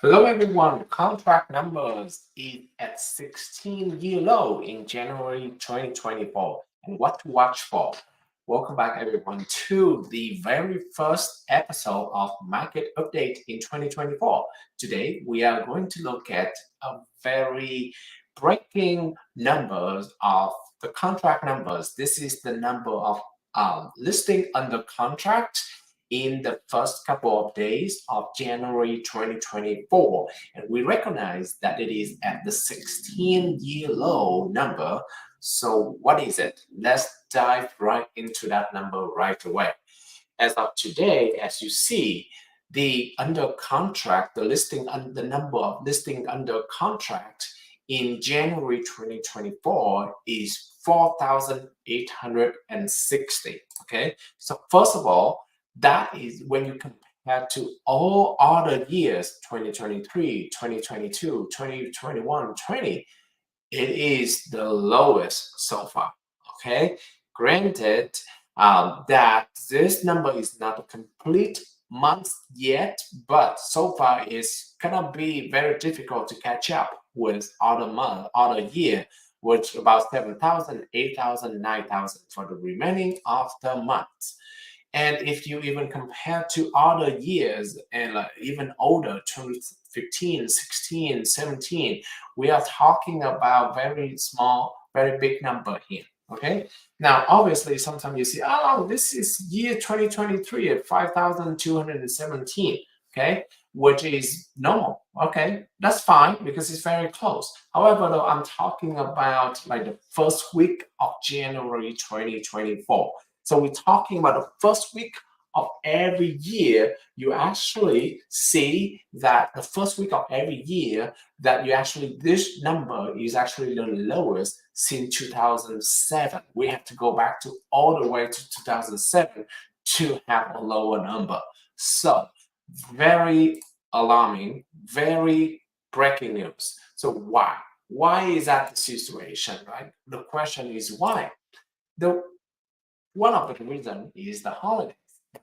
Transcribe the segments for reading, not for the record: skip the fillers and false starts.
Hello everyone, contract numbers is at 16-year low in January 2024 and what to watch for. Welcome back everyone to the very first episode of Market Update in 2024. Today we are going to look at a very breaking numbers of the contract numbers. This is the number of listing under contract in the first couple of days of January 2024. And we recognize that it is at the 16-year low number. So what is it? Let's dive right into that number right away. As of today, as you see, the under contract, the number of listing under contract in January 2024 is 4,860. Okay, so first of all, that is when you compare to all other years 2023, 2022, 2021, 20, it is the lowest so far. Okay, granted that this number is not a complete month yet, but so far it's gonna be very difficult to catch up with other month, other year, which about 7,000, 8,000, 9,000 for the remaining of the months. And if you even compare to other years and even older, 2015, 16, 17, we are talking about very small, very big number here. Okay. Now, obviously, sometimes you see, oh, this is year 2023 at 5,217. Okay, which is normal. Okay, that's fine because it's very close. However, though, I'm talking about like the first week of January 2024. So we're talking about the first week of every year. You actually see that the first week of every year that you actually this number is actually the lowest since 2007. We have to go back to all the way to 2007 to have a lower number. So very alarming, very breaking news. So why? Why is that the situation, right? The question is why. The one of the reasons is the holidays,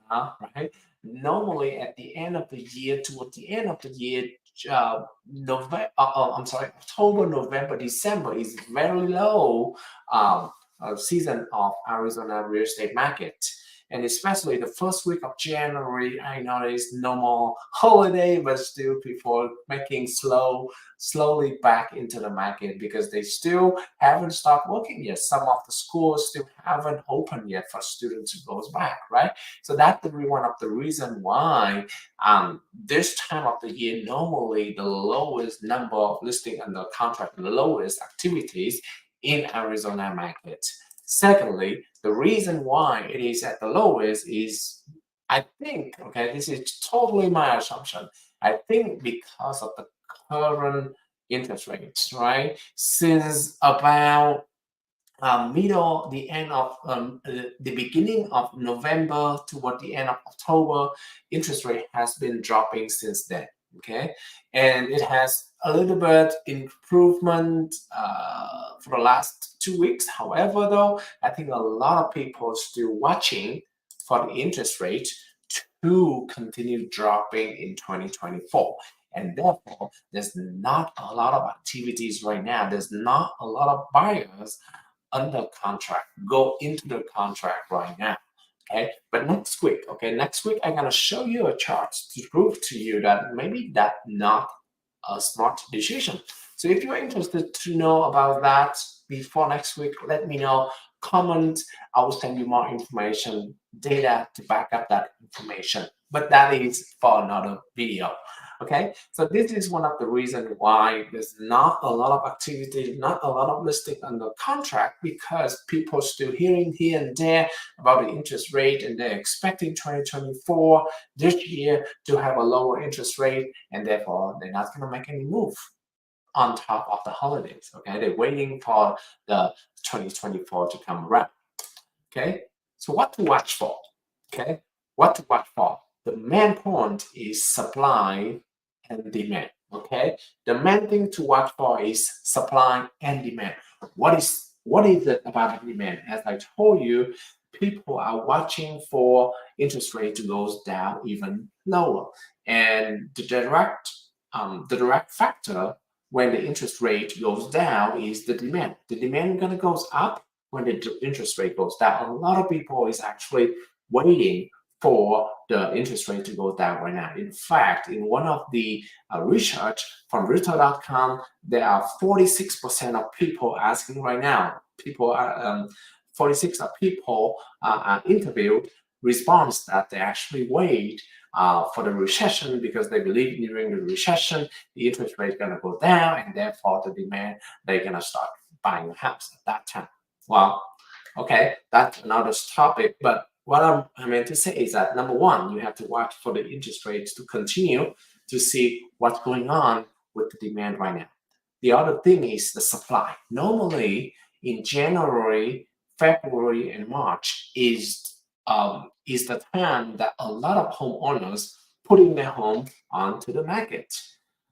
right? Normally, at the end of the year, toward the end of the year, I'm sorry, October, November, December is very low season of Arizona real estate market. And especially the first week of January, I know it's no more holiday, but still people making slowly back into the market because they still haven't started working yet. Some of the schools still haven't opened yet for students to go back, right? So that's the one of the reason why this time of the year normally the lowest number of listing under contract, the lowest activities in Arizona market. Secondly, the reason why it is at the lowest is, I think, okay, this is totally my assumption. I think because of the current interest rates, right? Since about middle, the end of the beginning of November toward the end of October, interest rate has been dropping since then. Okay, and it has a little bit improvement for the last 2 weeks. However, though, I think a lot of people are still watching for the interest rate to continue dropping in 2024. And therefore, there's not a lot of activities right now. There's not a lot of buyers under contract, go into the contract right now. Okay, but next week I'm gonna show you a chart to prove to you that maybe that's not a smart decision. So if you're interested to know about that before next week, let me know. Comment. I will send you more information, data to back up that information. But that is for another video. Okay, so this is one of the reasons why there's not a lot of activity, not a lot of listing under contract because people still hearing here and there about the interest rate and they're expecting 2024 this year to have a lower interest rate and therefore they're not going to make any move on top of the holidays. Okay, they're waiting for the 2024 to come around. Okay, so what to watch for? Okay, what to watch for? The main point is supply and demand. Okay, the main thing to watch for is supply and demand. What is it about the demand? As I told you, people are watching for interest rate to go down even lower, and the direct the direct factor when the interest rate goes down is the demand. The demand gonna goes up when the interest rate goes down. A lot of people is actually waiting for the interest rate to go down right now. In fact, in one of the research from Realtor.com, there are 46% of people asking right now. 46 of people are interviewed response that they actually wait for the recession because they believe during the recession the interest rate is going to go down and therefore the demand they're going to start buying a house at that time. Well, okay, that's another topic, but what I meant to say is that number one, you have to watch for the interest rates to continue to see what's going on with the demand right now. The other thing is the supply. Normally in January, February, and March is the time that a lot of homeowners putting their home onto the market.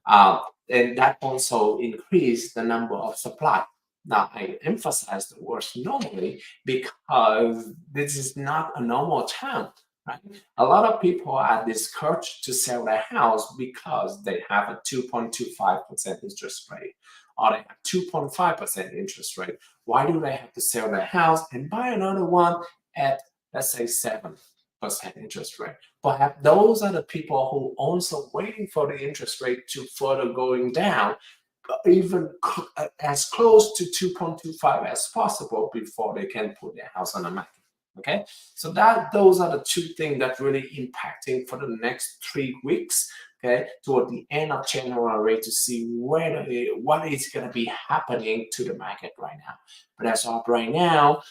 And that also increased the number of supply. Now, I emphasize the word normally because this is not a normal time, right? A lot of people are discouraged to sell their house because they have a 2.25% interest rate or they have 2.5% interest rate. Why do they have to sell their house and buy another one at, let's say, 7% interest rate? Perhaps those are the people who also waiting for the interest rate to further going down, even as close to 2.25 as possible before they can put their house on the market. Okay, so those are the two things that really impacting for the next 3 weeks. Okay, toward the end of January to see what is going to be happening to the market right now. But as of right now,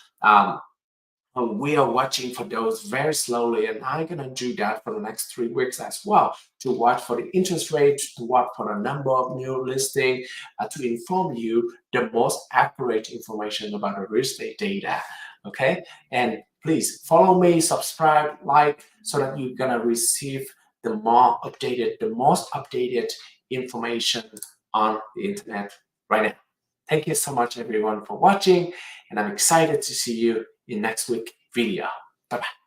we are watching for those very slowly, and I'm going to do that for the next 3 weeks as well, to watch for the interest rate, to watch for the number of new listing, to inform you the most accurate information about the real estate data. Okay, and please follow me, subscribe, like, so that you're going to receive the most updated information on the internet right now. Thank you so much, everyone, for watching, and I'm excited to see you in next week video. Bye-bye.